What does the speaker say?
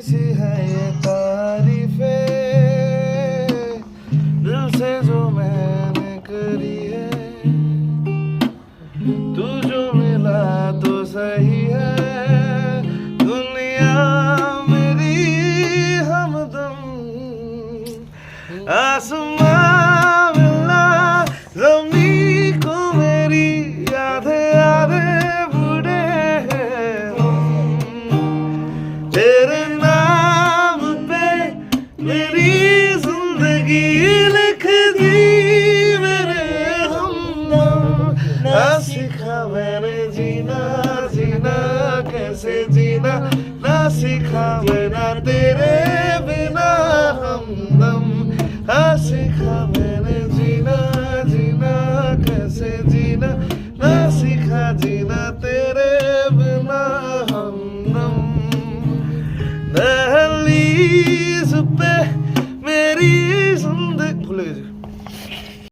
सी है ये तारीफें दिल से जो मैंने करी है, तू जो मिला तो सही है दुनिया मेरी हमदम। आसमां मिला ज़मीं को मेरी आधे आधे बूढ़े हैं हम, तेरे नाम पे मेरी जिंदगी लिख दी मेरे हमदम। ना सीखा मैंने जीना जीना कैसे जीना, ना सीखा मैंने तेरे बिना हमदम। ना सीखा मैंने जीना जीना कैसे जीना, ना सीखा जीना तेरे बिना हमदम। दहलीज पे